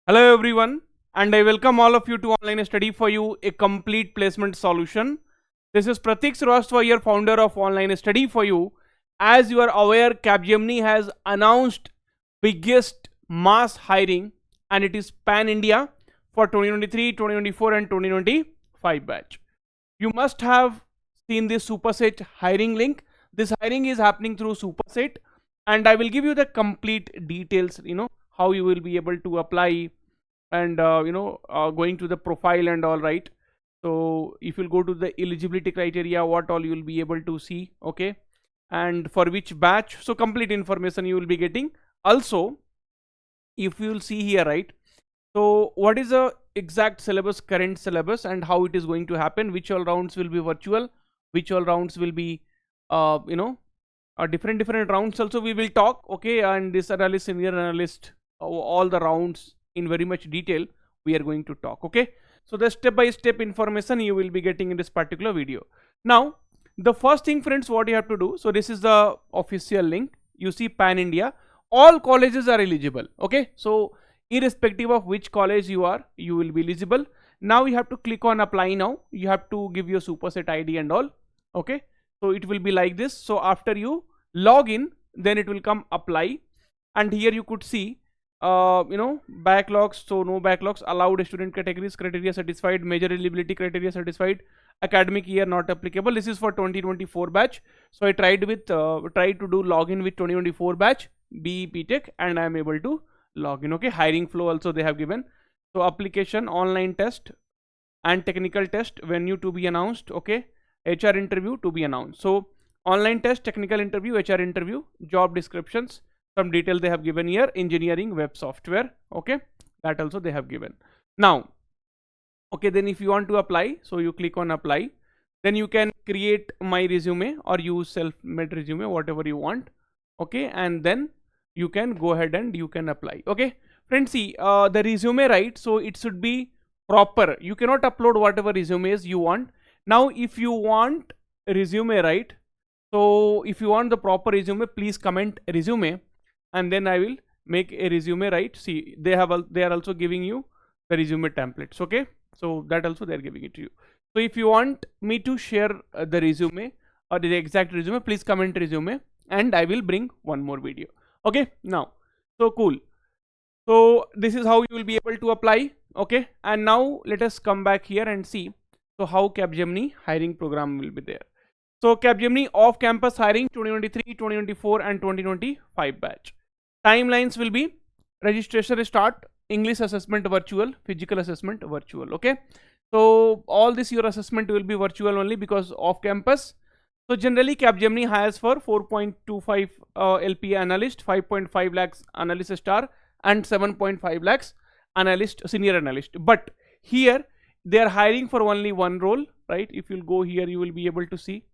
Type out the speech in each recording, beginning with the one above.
Hello everyone, and I welcome all of you to Online Study for You, a complete placement solution. This is Pratik Srivastava, your founder of Online Study for You. As you are aware, Capgemini has announced biggest mass hiring, and it is pan India for 2023, 2024, and 2025 batch. You must have seen this superset hiring link. This hiring is happening through superset, and I will give you the complete details. How you will be able to apply, and going to the profile and all, right? So if you'll go to the eligibility criteria, what all you will be able to see, okay, and for which batch, so complete information you will be getting. Also, if you will see here, right, so what is the exact syllabus, current syllabus, and how it is going to happen, which all rounds will be virtual, which all rounds will be uh, you know different rounds also we will talk, okay, and this analyst, senior analyst, all the rounds in very much detail we are going to talk, okay. So the step by step information you will be getting in this particular video. Now the first thing, friends, what you have to do, so this is the official link. You see pan India, all colleges are eligible, okay. So irrespective of which college you are, you will be eligible. Now you have to click on apply. Now you have to give your superset ID and all, okay. So it will be like this. So after you log in, then it will come apply, and here you could see backlogs. So no backlogs, allowed student categories, criteria satisfied, major eligibility criteria satisfied, academic year not applicable. This is for 2024 batch. So I tried to do login with 2024 batch BE Tech, and I am able to log in, okay. Hiring flow also they have given. So application, online test and technical test venue to be announced, okay. HR interview to be announced. So online test, technical interview, HR interview, job descriptions, some detail they have given here, engineering, web software, okay, that also they have given. Now, okay, then if you want to apply, so you click on apply, then you can create my resume or use self-made resume, whatever you want, okay, and then you can go ahead and you can apply, okay. Friends, see, the resume, right, so it should be proper. You cannot upload whatever resumes you want. Now if you want resume, right, so if you want the proper resume, please comment resume, and then I will make a resume, right. See, they are also giving you the resume templates, okay. So that also they are giving it to you. So if you want me to share the resume or the exact resume, please comment resume, and I will bring one more video, okay. Now, so cool. So this is how you will be able to apply, okay. And now let us come back here and see, so how Capgemini hiring program will be there. So Capgemini off-campus hiring 2023, 2024 and 2025 batch. Timelines will be registration start, English assessment virtual, physical assessment virtual, okay. So all this your assessment will be virtual only because off-campus. So generally Capgemini hires for 4.25 LPA analyst, 5.5 lakhs analyst star, and 7.5 lakhs analyst, senior analyst. But here they are hiring for only one role, right. If you'll go here, you will be able to see,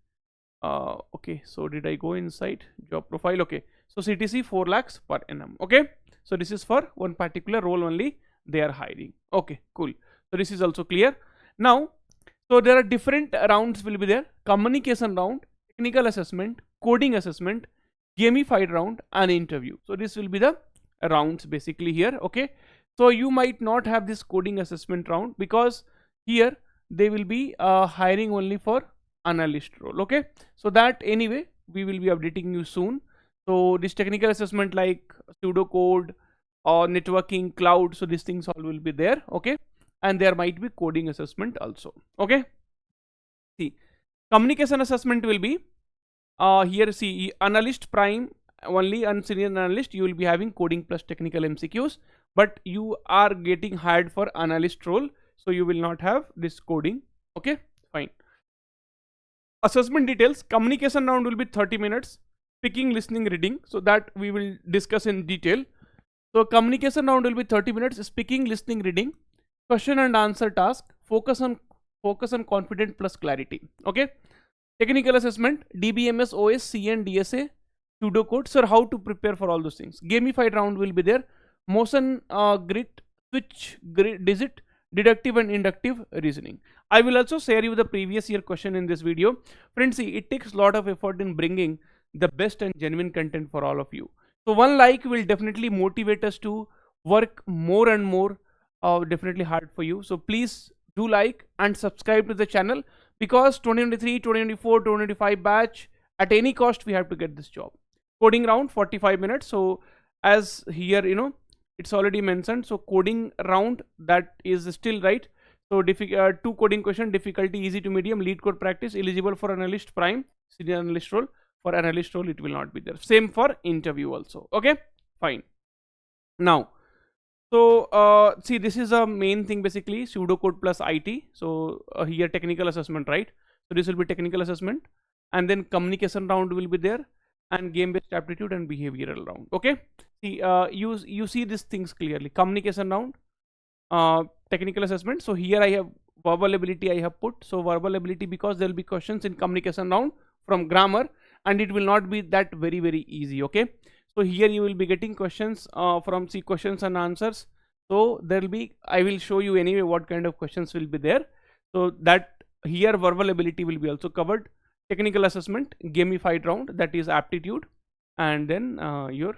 okay, so did I go inside job profile? Okay, so CTC 4 lakhs per annum, okay. So this is for one particular role only they are hiring, okay, cool. So this is also clear. Now, so there are different rounds will be there: communication round, technical assessment, coding assessment, gamified round, and interview. So this will be the rounds basically here, okay. So you might not have this coding assessment round because here they will be hiring only for analyst role, okay. So that anyway we will be updating you soon. So this technical assessment like pseudo code or networking, cloud, so these things all will be there, okay. And there might be coding assessment also, okay. See, communication assessment will be here, see, analyst prime only and senior analyst you will be having coding plus technical MCQs, but you are getting hired for analyst role, so you will not have this coding, okay, fine. Assessment details: communication round will be 30 minutes, speaking, listening, reading, so that we will discuss in detail. So communication round will be 30 minutes, speaking, listening, reading, question and answer task, focus on confident plus clarity, okay. Technical assessment: DBMS, OS, CN, DSA, pseudocode. Sir, how to prepare for all those things? Gamified round will be there: motion, grit, switch, digit, deductive and inductive reasoning. I will also share you the previous year question in this video. Friends, see, it takes a lot of effort in bringing the best and genuine content for all of you. So one like will definitely motivate us to work more and more definitely hard for you. So please do like and subscribe to the channel, because 2023, 2024, 2025 batch, at any cost we have to get this job. Coding round 45 minutes. So as here, it's already mentioned. So coding round, that is still right. So two coding question: difficulty easy to medium, lead code practice, eligible for analyst prime, senior analyst role. For analyst role it will not be there. Same for interview also. Okay, fine. Now, so see, this is a main thing, basically pseudocode plus IT. So here technical assessment, right? So this will be technical assessment, and then communication round will be there, and game based aptitude and behavioral round. Okay, see, you see these things clearly. Communication round, technical assessment. So here I have verbal ability I have put. So verbal ability, because there will be questions in communication round from grammar, and it will not be that very easy. Okay, so here you will be getting questions from questions and answers. So there will be, I will show you anyway what kind of questions will be there. So that here verbal ability will be also covered. Technical assessment, gamified round, that is aptitude, and then your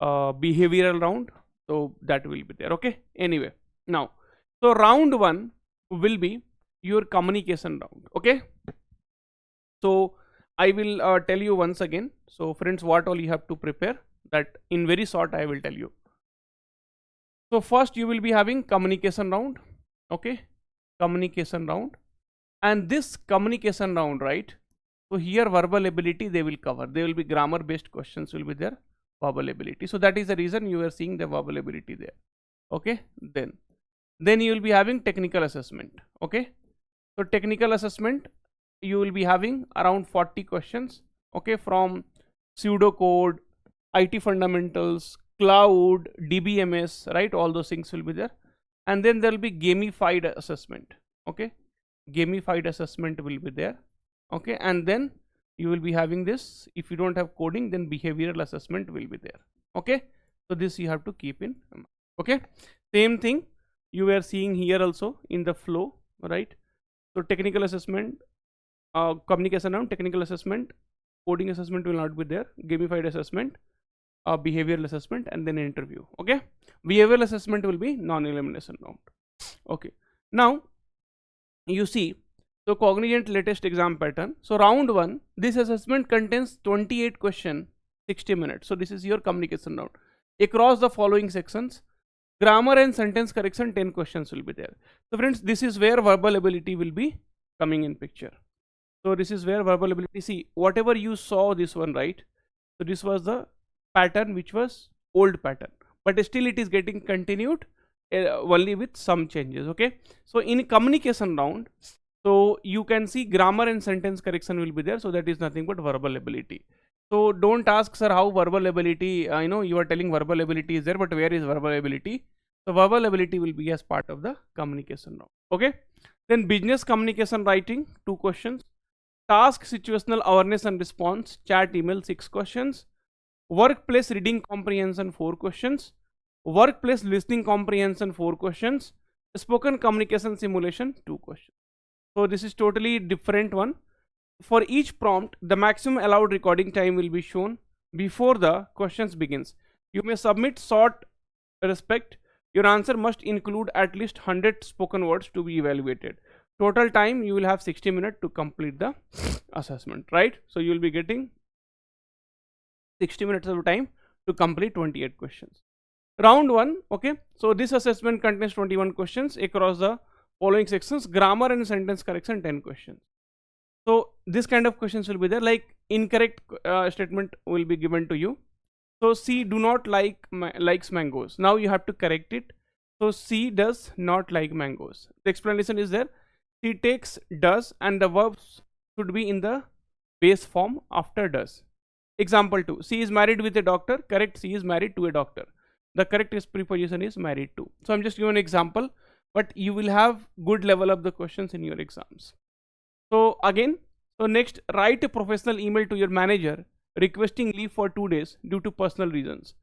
behavioral round, so that will be there. Okay, anyway, now, so round 1 will be your communication round. Okay, so I will tell you once again. So friends, what all you have to prepare, that in very short I will tell you. So first you will be having communication round. Okay, communication round, and this communication round, right? So here verbal ability they will cover. There will be grammar based questions will be there, verbal ability. So that is the reason you are seeing the verbal ability there. Okay, then you will be having technical assessment. Okay, so technical assessment, you will be having around 40 questions. Okay, from pseudocode, IT fundamentals, cloud, DBMS, right? All those things will be there. And then there will be gamified assessment. Okay, gamified assessment will be there. Okay, and then you will be having this. If you don't have coding, then behavioral assessment will be there. Okay, so this you have to keep in mind. Okay, same thing you were seeing here also in the flow, right? So technical assessment, communication round, technical assessment, coding assessment will not be there, gamified assessment, behavioral assessment, and then interview. Okay, behavioral assessment will be non-elimination round. Okay, now you see, so Cognizant latest exam pattern. So round 1, this assessment contains 28 question, 60 minutes. So this is your communication round. Across the following sections, grammar and sentence correction, 10 questions will be there. So friends, this is where verbal ability will be coming in picture. So this is where verbal ability, see, whatever you saw this one, right? So this was the pattern which was old pattern, but still it is getting continued only with some changes. Okay, so in communication round, so you can see grammar and sentence correction will be there. So that is nothing but verbal ability. So don't ask, sir, how verbal ability, I know you are telling verbal ability is there, but where is verbal ability? So verbal ability will be as part of the communication round. Okay, then business communication writing, 2 questions. Task situational awareness and response, chat email, 6 questions. Workplace reading comprehension, 4 questions. Workplace listening comprehension, 4 questions. Spoken communication simulation, 2 questions. So this is totally different one. For each prompt, the maximum allowed recording time will be shown before the questions begins. You may submit short respect. Your answer must include at least 100 spoken words to be evaluated. Total time you will have 60 minutes to complete the assessment, right? So you will be getting 60 minutes of time to complete 28 questions. Round 1, okay, so this assessment contains 21 questions across the following sections. Grammar and sentence correction, 10 questions. So this kind of questions will be there, like incorrect statement will be given to you. So C do not likes mangoes. Now you have to correct it. So C does not like mangoes. The explanation is there. C takes does, and the verbs should be in the base form after does. Example 2. C is married with a doctor. Correct, C is married to a doctor. The correct preposition is married to. So I'm just giving an example, but you will have good level of the questions in your exams. So again, so next, write a professional email to your manager requesting leave for 2 days due to personal reasons.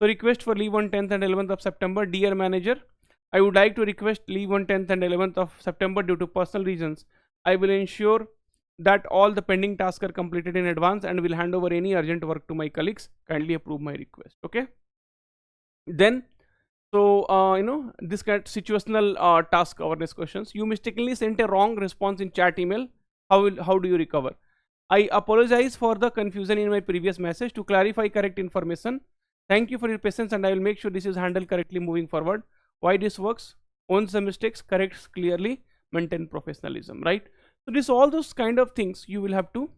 So request for leave on 10th and 11th of September. Dear manager, I would like to request leave on 10th and 11th of September due to personal reasons. I will ensure that all the pending tasks are completed in advance and will hand over any urgent work to my colleagues. Kindly approve my request. Okay. Then So this kind of situational task awareness questions. You mistakenly sent a wrong response in chat email. How do you recover? I apologize for the confusion in my previous message. To clarify correct information, thank you for your patience, and I will make sure this is handled correctly moving forward. Why this works? Owns the mistakes, corrects clearly, maintain professionalism, right? So this all those kind of things you will have to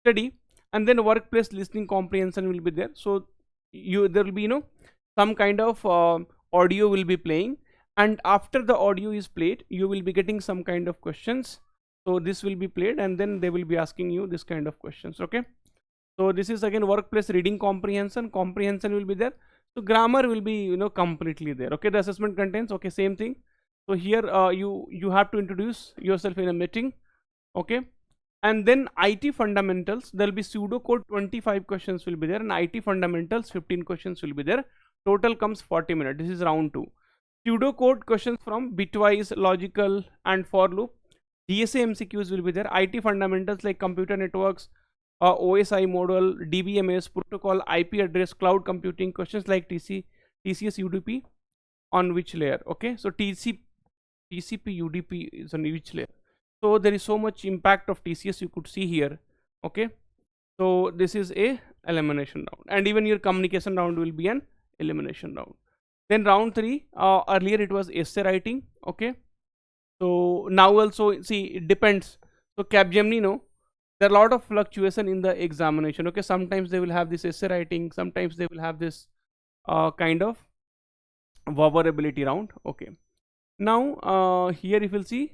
study. And then workplace listening comprehension will be there. So there will be some kind of audio will be playing, and after the audio is played you will be getting some kind of questions. So this will be played and then they will be asking you this kind of questions. Okay, so this is again workplace reading comprehension will be there. So grammar will be completely there. Okay, the assessment contains, okay, same thing. So here you have to introduce yourself in a meeting. Okay, and then IT fundamentals, there will be pseudo code 25 questions will be there, and IT fundamentals 15 questions will be there. Total comes 40 minutes. This is round 2. Pseudo code questions from bitwise, logical and for loop. DSA MCQs will be there. IT fundamentals like computer networks, OSI model, DBMS, protocol, IP address, cloud computing, questions like TCS UDP on which layer. Okay, so TCP UDP is on which layer. So there is so much impact of TCS you could see here. Okay, so this is a elimination round, and even your communication round will be an elimination round. Then round 3, earlier it was essay writing. Okay, so now also see it depends. So Capgemini, there are a lot of fluctuation in the examination. Okay, sometimes they will have this essay writing, sometimes they will have this kind of vulnerability round. Okay, now here if you'll see,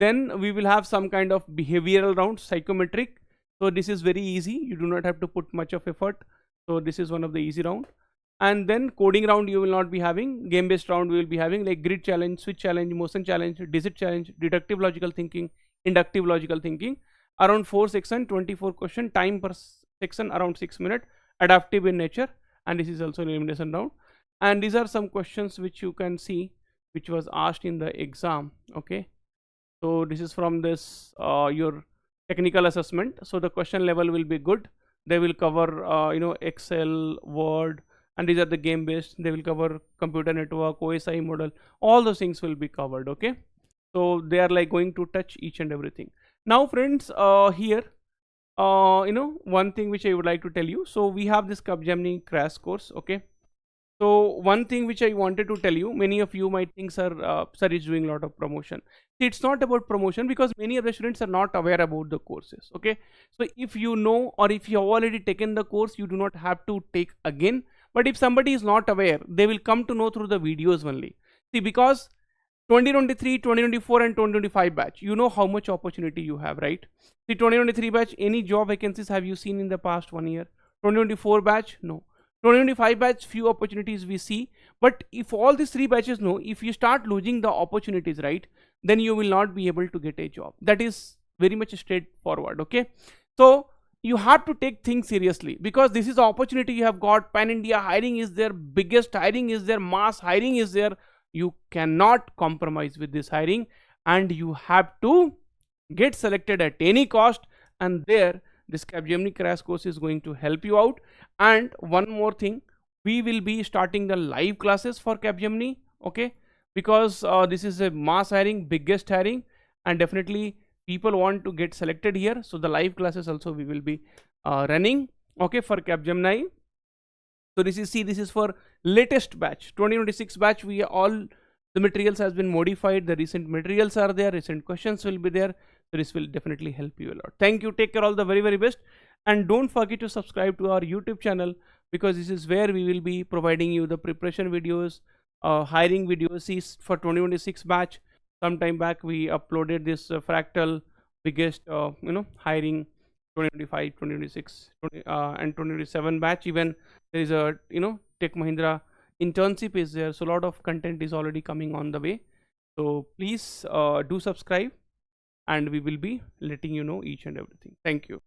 then we will have some kind of behavioral round, psychometric. So this is very easy, you do not have to put much of effort. So this is one of the easy round. And then coding round you will not be having. Game based round we will be having, like grid challenge, switch challenge, motion challenge, digit challenge, deductive logical thinking, inductive logical thinking. Around 4 section, 24 question, time per section around 6 minutes, adaptive in nature, and this is also an elimination round. And these are some questions which you can see which was asked in the exam. Okay, so this is from this your technical assessment. So the question level will be good. They will cover Excel, Word, and these are the game based. They will cover computer network, OSI model, all those things will be covered. Okay, so they are like going to touch each and everything. Now friends, here one thing which I would like to tell you. So we have this Capgemini crash course. Okay, so one thing which I wanted to tell you, many of you might think sir is doing a lot of promotion. See, it's not about promotion, because many of the students are not aware about the courses. Okay, so if you know, or if you have already taken the course, you do not have to take again. But if somebody is not aware, they will come to know through the videos only. See, because 2023, 2024 and 2025 batch, you know how much opportunity you have, right? See, 2023 batch, any job vacancies have you seen in the past 1 year? 2024 batch, no. 2025 batch, few opportunities we see. But if all these 3 batches know, if you start losing the opportunities, right, then you will not be able to get a job. That is very much straightforward. Okay, so you have to take things seriously, because this is the opportunity you have got. Pan India hiring is there, biggest hiring is there, mass hiring is there. You cannot compromise with this hiring, and you have to get selected at any cost. And there, this Capgemini crash course is going to help you out. And one more thing, we will be starting the live classes for Capgemini. Okay, because this is a mass hiring, biggest hiring, and definitely people want to get selected here. So the live classes also we will be running. Okay, for Capgemini. So this is for latest batch, 2026 batch. We all the materials has been modified, the recent materials are there, recent questions will be there. So this will definitely help you a lot. Thank you, take care, all the very best, and don't forget to subscribe to our YouTube channel, because this is where we will be providing you the preparation videos, hiring videos. See, for 2026 batch, sometime back we uploaded this fractal biggest hiring 2025, 2026 and 2027 batch. Even there is a Tech Mahindra internship is there, so a lot of content is already coming on the way. So please do subscribe, and we will be letting you know each and everything. Thank you.